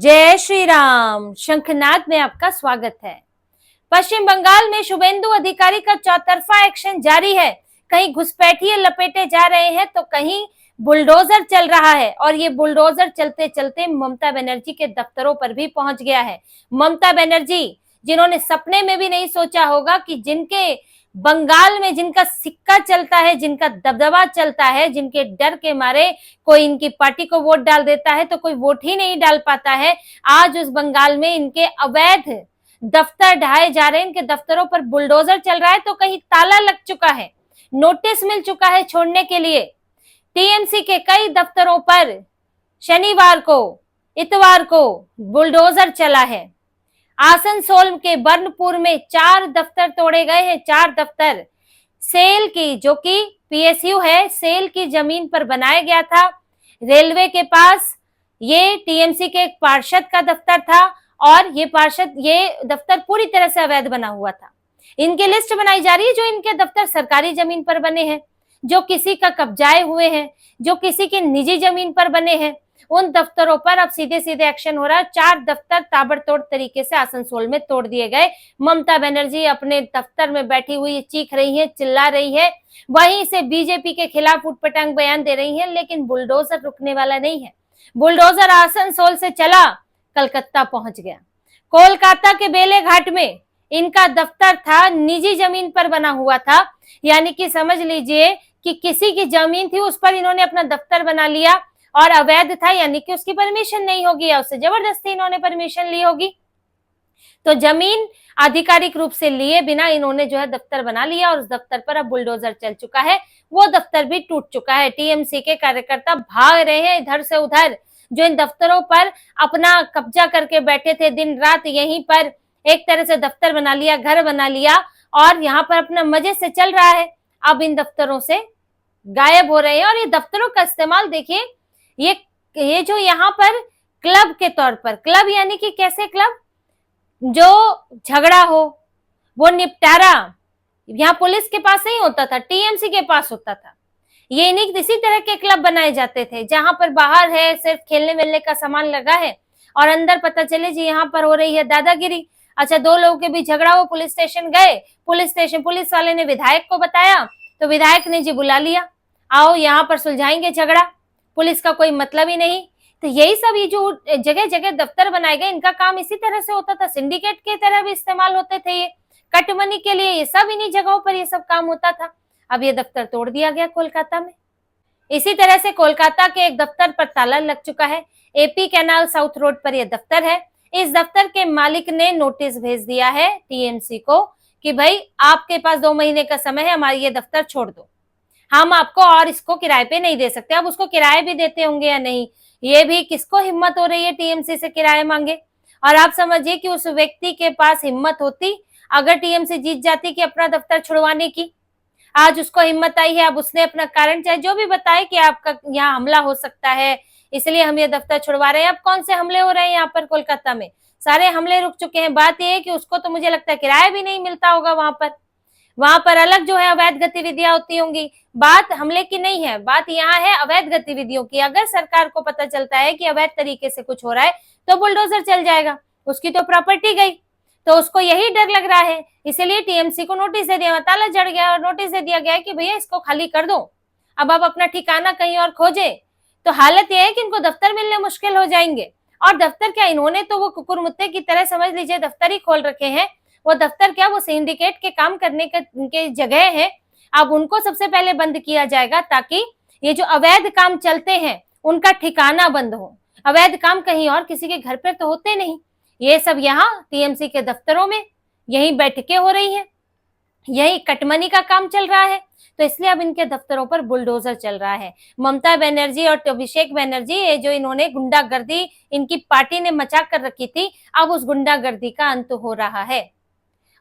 जय श्री राम। शंखनाद में आपका स्वागत है। पश्चिम बंगाल में शुभेंदु अधिकारी का चौतरफा एक्शन जारी है। कहीं घुसपैठिए लपेटे जा रहे हैं तो कहीं बुलडोजर चल रहा है और ये बुलडोजर चलते चलते ममता बनर्जी के दफ्तरों पर भी पहुंच गया है। ममता बनर्जी जिन्होंने सपने में भी नहीं सोचा होगा कि जिनके बंगाल में जिनका सिक्का चलता है, जिनका दबदबा चलता है, जिनके डर के मारे कोई इनकी पार्टी को वोट डाल देता है तो कोई वोट ही नहीं डाल पाता है। आज उस बंगाल में इनके अवैध दफ्तर ढाए जा रहे हैं, इनके दफ्तरों पर बुलडोजर चल रहा है तो कहीं ताला लग चुका है, नोटिस मिल चुका है छोड़ने के लिए। टीएमसी के कई दफ्तरों पर शनिवार को, इतवार को बुलडोजर चला है। आसनसोल के बर्नपुर में 4 दफ्तर तोड़े गए हैं। 4 दफ्तर सेल की, जो कि पीएसयू है, सेल की जमीन पर बनाया गया था। रेलवे के पास ये टीएमसी के एक पार्षद का दफ्तर था और ये दफ्तर पूरी तरह से अवैध बना हुआ था। इनकी लिस्ट बनाई जा रही है जो इनके दफ्तर सरकारी जमीन पर बने हैं, जो किसी का कब्जाए हुए हैं, जो किसी की निजी जमीन पर बने हैं। उन दफ्तरों पर अब सीधे सीधे एक्शन हो रहा है। 4 दफ्तर ताबड़तोड़ तरीके से आसनसोल में तोड़ दिए गए। ममता बनर्जी अपने दफ्तर में बैठी हुई चीख रही है, चिल्ला रही है, वहीं से बीजेपी के खिलाफ उटपटांग बयान दे रही है, लेकिन बुलडोजर रुकने वाला नहीं है। बुलडोजर आसनसोल से चला, कलकत्ता पहुंच गया। कोलकाता के बेलेघाट में इनका दफ्तर था, निजी जमीन पर बना हुआ था, यानी कि समझ लीजिए कि किसी की जमीन थी उस पर इन्होंने अपना दफ्तर बना लिया और अवैध था, यानी कि उसकी परमिशन नहीं होगी या उससे जबरदस्ती इन्होंने परमिशन ली होगी। तो जमीन आधिकारिक रूप से लिए बिना इन्होंने जो है दफ्तर बना लिया और उस दफ्तर पर अब बुलडोजर चल चुका है। वो दफ्तर भी टूट चुका है। टीएमसी के कार्यकर्ता भाग रहे हैं इधर से उधर, जो इन दफ्तरों पर अपना कब्जा करके बैठे थे, दिन रात यहीं पर एक तरह से दफ्तर बना लिया, घर बना लिया और यहाँ पर अपना मजे से चल रहा है। अब इन दफ्तरों से गायब हो रहे हैं और ये दफ्तरों का इस्तेमाल देखिए, ये जो यहाँ पर क्लब के तौर पर, क्लब यानी कि कैसे क्लब, जो झगड़ा हो वो निपटारा यहाँ पुलिस के पास नहीं होता था, टीएमसी के पास होता था। ये इन्हीं इसी तरह के क्लब बनाए जाते थे जहां पर बाहर है सिर्फ खेलने मिलने का सामान लगा है और अंदर पता चले जी यहाँ पर हो रही है दादागिरी। अच्छा, 2 लोगों के बीच झगड़ा हो, पुलिस स्टेशन गए, पुलिस वाले ने विधायक को बताया तो विधायक ने जी बुला लिया, आओ यहाँ पर सुलझाएंगे झगड़ा, पुलिस का कोई मतलब ही नहीं। तो यही सब, ये जो जगह जगह दफ्तर बनाए गए, इनका काम इसी तरह से होता था। सिंडिकेट की तरह भी इस्तेमाल होते थे, ये कट मनी के लिए, ये सब इन्हीं जगहों पर ये सब काम होता था। अब ये दफ्तर तोड़ दिया गया कोलकाता में। इसी तरह से कोलकाता के एक दफ्तर पर ताला लग चुका है। एपी कैनाल साउथ रोड पर यह दफ्तर है। इस दफ्तर के मालिक ने नोटिस भेज दिया है टीएमसी को कि भाई आपके पास 2 महीने का समय है, हमारी ये दफ्तर छोड़ दो, हम आपको और इसको किराए पे नहीं दे सकते। अब उसको किराए भी देते होंगे या नहीं, ये भी किसको हिम्मत हो रही है टीएमसी से किराए मांगे। और आप समझिए कि उस व्यक्ति के पास हिम्मत होती अगर टीएमसी जीत जाती कि अपना दफ्तर छुड़वाने की, आज उसको हिम्मत आई है। अब उसने अपना कारण चाहे जो भी बताए कि आपका यहाँ हमला हो सकता है इसलिए हम ये दफ्तर छुड़वा रहे हैं। अब कौन से हमले हो रहे हैं यहाँ पर कोलकाता में, सारे हमले रुक चुके हैं। बात यह है कि उसको तो मुझे लगता है किराया भी नहीं मिलता होगा वहां पर अलग जो है अवैध गतिविधियां होती होंगी। बात हमले की नहीं है, बात यहाँ है अवैध गतिविधियों की। अगर सरकार को पता चलता है कि अवैध तरीके से कुछ हो रहा है तो बुलडोजर चल जाएगा, उसकी तो प्रॉपर्टी गई। तो उसको यही डर लग रहा है, इसलिए टीएमसी को नोटिस दे दिया, ताला जड़ गया और नोटिस दे दिया गया है कि भैया इसको खाली कर दो, अब आप अपना ठिकाना कहीं और खोजे। तो हालत यह है कि इनको दफ्तर मिलने मुश्किल हो जाएंगे। और दफ्तर क्या, इन्होंने तो वो कुकुर मुत्ते की तरह समझ लीजिए दफ्तर ही खोल रखे हैं। वो दफ्तर क्या, वो सिंडिकेट के काम करने के जगह है। अब उनको सबसे पहले बंद किया जाएगा ताकि ये जो अवैध काम चलते हैं उनका ठिकाना बंद हो। अवैध काम कहीं और किसी के घर पर तो होते नहीं, ये सब यहाँ टीएमसी के दफ्तरों में यही बैठकें हो रही है, यही कटमनी का काम चल रहा है। तो इसलिए अब इनके दफ्तरों पर बुलडोजर चल रहा है। ममता बनर्जी और अभिषेक बनर्जी, ये जो इन्होंने गुंडागर्दी इनकी पार्टी ने मचा कर रखी थी, अब उस गुंडागर्दी का अंत हो रहा है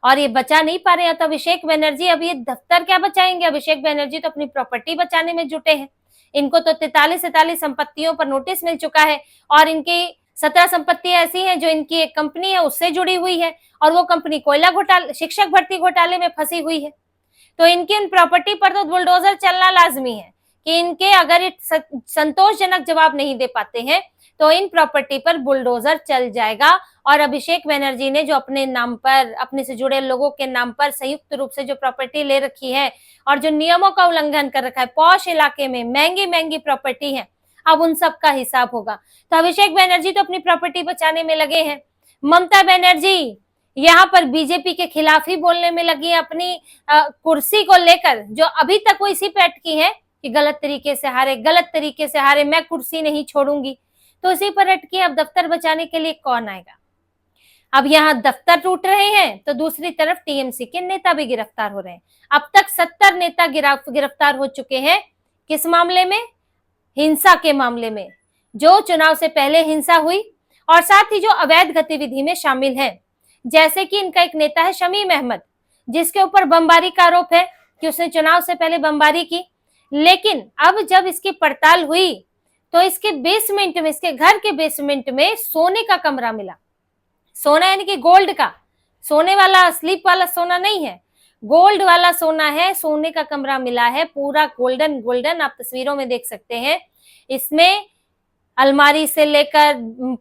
और ये बचा नहीं पा रहे हैं। तो अभिषेक बनर्जी अब ये दफ्तर क्या बचाएंगे, अभिषेक बनर्जी तो अपनी प्रॉपर्टी बचाने में जुटे हैं। इनको तो 43 संपत्तियों पर नोटिस मिल चुका है और इनकी 17 संपत्तियां ऐसी हैं जो इनकी एक कंपनी है उससे जुड़ी हुई है और वो कंपनी कोयला घोटाले, शिक्षक भर्ती घोटाले में फंसी हुई है। तो इनकी इन प्रॉपर्टी पर तो बुलडोजर चलना लाजमी है कि इनके अगर संतोषजनक जवाब नहीं दे पाते हैं तो इन प्रॉपर्टी पर बुलडोजर चल जाएगा। और अभिषेक बनर्जी ने जो अपने नाम पर, अपने से जुड़े लोगों के नाम पर संयुक्त रूप से जो प्रॉपर्टी ले रखी है और जो नियमों का उल्लंघन कर रखा है, पॉश इलाके में महंगी महंगी प्रॉपर्टी है, अब उन सब का हिसाब होगा। तो अभिषेक बनर्जी तो अपनी प्रॉपर्टी बचाने में लगे हैं, ममता बनर्जी यहाँ पर बीजेपी के खिलाफ ही बोलने में लगी है, अपनी कुर्सी को लेकर, जो अभी तक वो इसी पे अटकी है कि गलत तरीके से हारे, गलत तरीके से हारे, मैं कुर्सी नहीं छोड़ूंगी, तो इसी पर अटकी। अब दफ्तर बचाने के लिए कौन आएगा? अब यहाँ दफ्तर टूट रहे हैं तो दूसरी तरफ टीएमसी के नेता भी गिरफ्तार हो रहे हैं। अब तक 70 नेता गिरफ्तार हो चुके हैं। किस मामले में? हिंसा के मामले में, जो चुनाव से पहले हिंसा हुई और साथ ही जो अवैध गतिविधि में शामिल है। जैसे कि इनका एक नेता है शमीम अहमद, जिसके ऊपर बमबारी का आरोप है कि उसने चुनाव से पहले बमबारी की। लेकिन अब जब इसकी पड़ताल हुई तो इसके बेसमेंट में, इसके घर के बेसमेंट में सोने का कमरा मिला। सोना यानी कि गोल्ड का, सोने वाला स्लीप वाला सोना नहीं है, गोल्ड वाला सोना है। सोने का कमरा मिला है, पूरा गोल्डन गोल्डन, आप तस्वीरों में देख सकते हैं। इसमें अलमारी से लेकर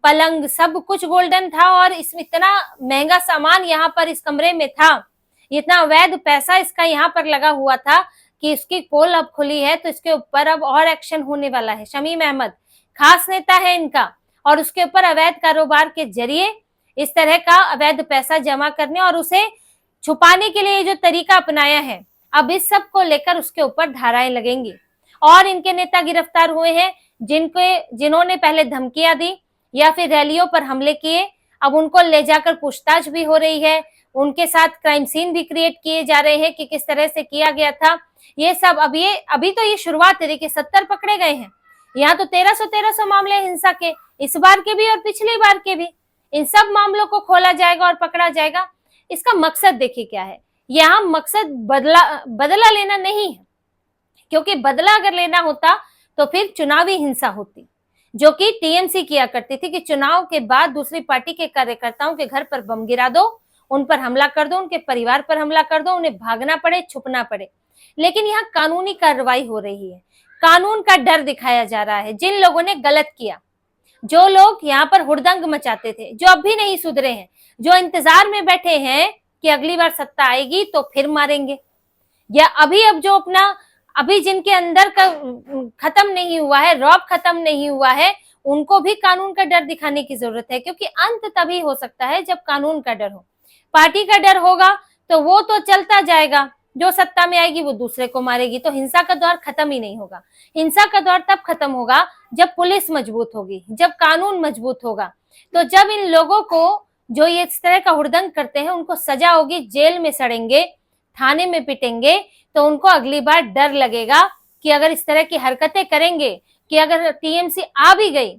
पलंग सब कुछ गोल्डन था और इसमें इतना महंगा सामान यहाँ पर इस कमरे में था, इतना अवैध पैसा इसका यहाँ पर लगा हुआ था कि इसकी पोल अब खुली है तो इसके ऊपर अब और एक्शन होने वाला है। शमीम अहमद खास नेता है इनका और उसके ऊपर अवैध कारोबार के जरिए इस तरह का अवैध पैसा जमा करने और उसे छुपाने के लिए जो तरीका अपनाया है, अब इस सब को लेकर उसके ऊपर धाराएं लगेंगी। और इनके नेता गिरफ्तार हुए हैं जिन्होंने पहले धमकियां दी या फिर रैलियों पर हमले किए। अब उनको ले जाकर पूछताछ भी हो रही है, उनके साथ क्राइम सीन भी क्रिएट किए जा रहे हैं कि किस तरह से किया गया था। ये सब अभी तो ये शुरुआत है। देखिए 70 पकड़े गए हैं, यहाँ तो 1300 मामले हिंसा के, इस बार के भी और पिछली बार के भी। इन सब मामलों को खोला जाएगा और पकड़ा जाएगा। इसका मकसद देखिए क्या है। यहाँ मकसद बदला लेना नहीं है, क्योंकि बदला अगर लेना होता तो फिर चुनावी हिंसा होती, जो कि टीएमसी किया करती थी कि चुनाव के बाद दूसरी पार्टी के कार्यकर्ताओं के घर पर बम गिरा दो, उन पर हमला कर दो, उनके परिवार पर हमला कर दो, उन्हें भागना पड़े, छुपना पड़े। लेकिन यहाँ कानूनी कार्रवाई हो रही है, कानून का डर दिखाया जा रहा है। जिन लोगों ने गलत किया, जो लोग यहाँ पर हुड़दंग मचाते थे, जो अब भी नहीं सुधरे हैं, जो इंतजार में बैठे हैं कि अगली बार सत्ता आएगी तो फिर मारेंगे, या अब जो अभी जिनके अंदर का खत्म नहीं हुआ है, रौब खत्म नहीं हुआ है, उनको भी कानून का डर दिखाने की जरूरत है। क्योंकि अंत तभी हो सकता है जब कानून का डर हो। पार्टी का डर होगा तो वो तो चलता जाएगा, जो सत्ता में आएगी वो दूसरे को मारेगी, तो हिंसा का दौर खत्म ही नहीं होगा। हिंसा का दौर तब खत्म होगा जब पुलिस मजबूत होगी, जब कानून मजबूत होगा। तो जब इन लोगों को जो ये इस तरह का हुड़दंग करते हैं उनको सजा होगी, जेल में सड़ेंगे, थाने में पिटेंगे, तो उनको अगली बार डर लगेगा कि अगर इस तरह की हरकतें करेंगे, कि अगर टीएमसी आ भी गई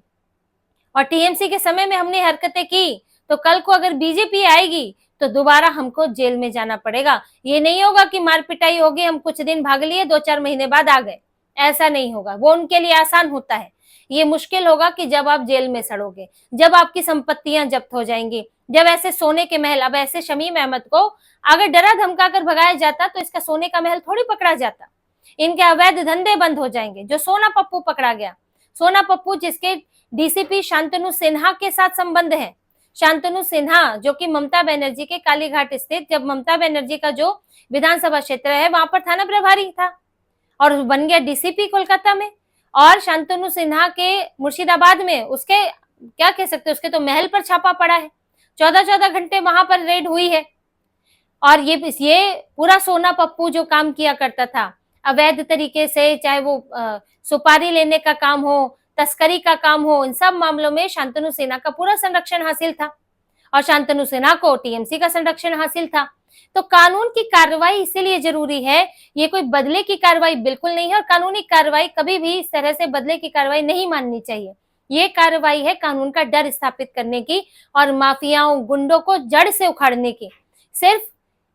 और टीएमसी के समय में हमने हरकतें की तो कल को अगर बीजेपी आएगी तो दोबारा हमको जेल में जाना पड़ेगा। ये नहीं होगा कि मार पिटाई होगी, हम कुछ दिन भाग लिए, 2-4 महीने बाद आ गए, ऐसा नहीं होगा। वो उनके लिए आसान होता है। ये मुश्किल होगा कि जब आप जेल में सड़ोगे, जब आपकी संपत्तियां जब्त हो जाएंगी, जब ऐसे सोने के महल, अब ऐसे शमीम अहमद को अगर डरा धमका कर भगाया जाता तो इसका सोने का महल थोड़ी पकड़ा जाता। इनके अवैध धंधे बंद हो जाएंगे। जो सोना पप्पू पकड़ा गया, सोना पप्पू जिसके डीसीपी शांतनु सिन्हा के साथ संबंध है, शांतनु सिन्हा जो कि ममता बनर्जी के कालीघाट स्थित, जब ममता बनर्जी का जो विधानसभा क्षेत्र है वहां पर थाना प्रभारी था और बन गया डीसीपी कोलकाता में, और शांतनु सिन्हा के मुर्शिदाबाद में उसके क्या कह सकते, उसके तो महल पर छापा पड़ा है, 14-14 घंटे वहां पर रेड हुई है। और ये पूरा सोना पप्पू जो काम किया करता था अवैध तरीके से, चाहे वो सुपारी लेने का काम हो, तस्करी का काम हो, इन सब मामलों में शांतनु सिन्हा का पूरा संरक्षण हासिल था और शांतनु सिन्हा को टीएमसी का संरक्षण हासिल था। तो कानून की कार्रवाई इसीलिए जरूरी है, ये कोई बदले की कार्रवाई बिल्कुल नहीं है। और कानूनी कार्रवाई कभी भी इस तरह से बदले की कार्रवाई नहीं माननी चाहिए। ये कार्रवाई है कानून का डर स्थापित करने की और माफियाओं, गुंडों को जड़ से उखाड़ने की। सिर्फ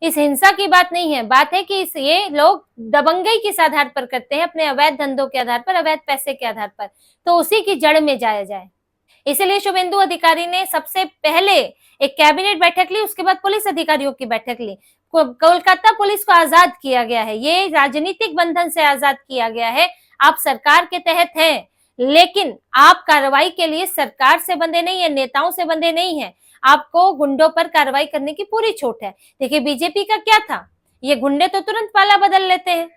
इस हिंसा की बात नहीं है, बात है कि ये लोग दबंगई किस आधार पर करते हैं, अपने अवैध धंधों के आधार पर, अवैध पैसे के आधार पर, तो उसी की जड़ में जाया जाए। इसलिए शुभेंदु अधिकारी ने सबसे पहले एक कैबिनेट बैठक ली, उसके बाद पुलिस अधिकारियों की बैठक ली। कोलकाता पुलिस को आजाद किया गया है, ये राजनीतिक बंधन से आजाद किया गया है। आप सरकार के तहत हैं, लेकिन आप कार्रवाई के लिए सरकार से बंधे नहीं है, नेताओं से बंधे नहीं है, आपको गुंडों पर कार्रवाई करने की पूरी छूट है। देखिए बीजेपी का क्या था, ये गुंडे तो तुरंत पाला बदल लेते हैं,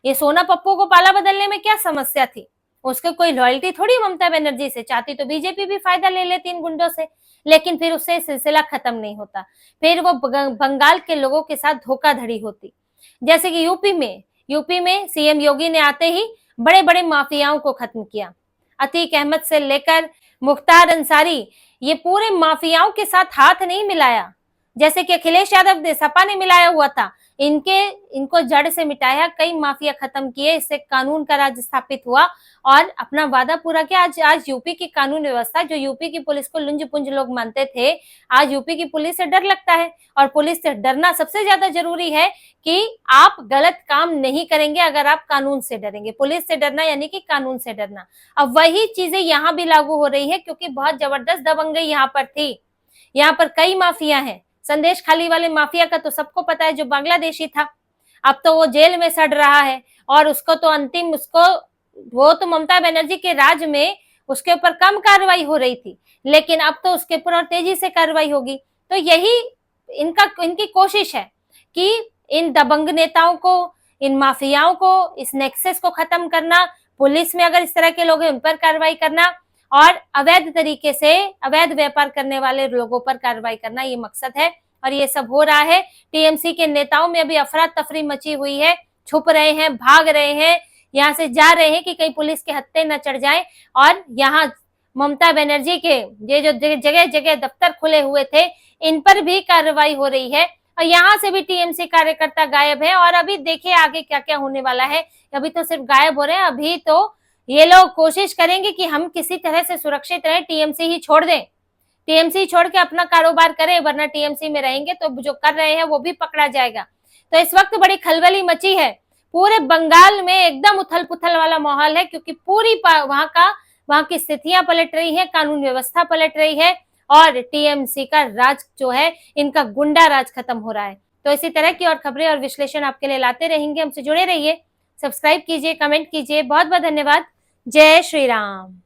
ये सोना पप्पू को पाला बदलने में क्या समस्या थी, उसको कोई लॉयल्टी थोड़ी ममता बनर्जी से, चाहती तो बीजेपी भी फायदा ले लेती इन गुंडों से, लेकिन फिर उससे सिलसिला खत्म नहीं होता, फिर वो बंगाल के लोगों के साथ धोखाधड़ी होती। जैसे कि यूपी में सीएम योगी ने आते ही बड़े बड़े माफियाओं को खत्म किया, अतीक अहमद से लेकर मुख्तार अंसारी, ये पूरे माफियाओं के साथ हाथ नहीं मिलाया, जैसे कि अखिलेश यादव ने सपा ने मिलाया हुआ था, इनको जड़ से मिटाया, कई माफिया खत्म किए, इससे कानून का राज स्थापित हुआ और अपना वादा पूरा किया। आज यूपी की कानून व्यवस्था, जो यूपी की पुलिस को लुंज पुंज लोग मानते थे, आज यूपी की पुलिस से डर लगता है। और पुलिस से डरना सबसे ज्यादा जरूरी है कि आप गलत काम नहीं करेंगे अगर आप कानून से डरेंगे। पुलिस से डरना यानी कि कानून से डरना। अब वही चीजें यहाँ भी लागू हो रही है, क्योंकि बहुत जबरदस्त दबंगई यहाँ पर थी। यहाँ पर कई माफिया हैं, संदेश खाली वाले माफिया का तो सबको पता है, जो बांग्लादेशी था, अब तो वो जेल में सड़ रहा है, और उसको तो वो तो ममता बनर्जी के राज में उसके ऊपर कम कार्रवाई हो रही थी, लेकिन अब तो उसके ऊपर और तेजी से कार्रवाई होगी। तो यही इनकी कोशिश है कि इन दबंग नेताओं को, इन माफियाओं को, इस नेक्सस को खत्म करना, पुलिस में अगर इस तरह के लोग हैं उन पर कार्रवाई करना, और अवैध तरीके से अवैध व्यापार करने वाले लोगों पर कार्रवाई करना, ये मकसद है। और ये सब हो रहा है। टीएमसी के नेताओं में अभी अफरा तफरी मची हुई है, छुप रहे हैं, भाग रहे हैं, यहाँ से जा रहे हैं कि कहीं पुलिस के हत्थे न चढ़ जाए। और यहाँ ममता बनर्जी के ये जो जगह जगह दफ्तर खुले हुए थे, इन पर भी कार्रवाई हो रही है, और यहाँ से भी टीएमसी कार्यकर्ता गायब है। और अभी देखिए आगे क्या क्या होने वाला है। अभी तो सिर्फ गायब हो रहे हैं, अभी तो ये लोग कोशिश करेंगे कि हम किसी तरह से सुरक्षित रहें, टीएमसी ही छोड़ दें, टीएमसी छोड़ के अपना कारोबार करें, वरना टीएमसी में रहेंगे तो जो कर रहे हैं वो भी पकड़ा जाएगा। तो इस वक्त बड़ी खलबली मची है, पूरे बंगाल में एकदम उथल पुथल वाला माहौल है, क्योंकि पूरी वहां की स्थितियां पलट रही है, कानून व्यवस्था पलट रही है, और टीएमसी का राज जो है, इनका गुंडा राज खत्म हो रहा है। तो इसी तरह की और खबरें और विश्लेषण आपके लिए लाते रहेंगे, हमसे जुड़े रहिए, सब्सक्राइब कीजिए, कमेंट कीजिए। बहुत बहुत धन्यवाद। जय श्री राम।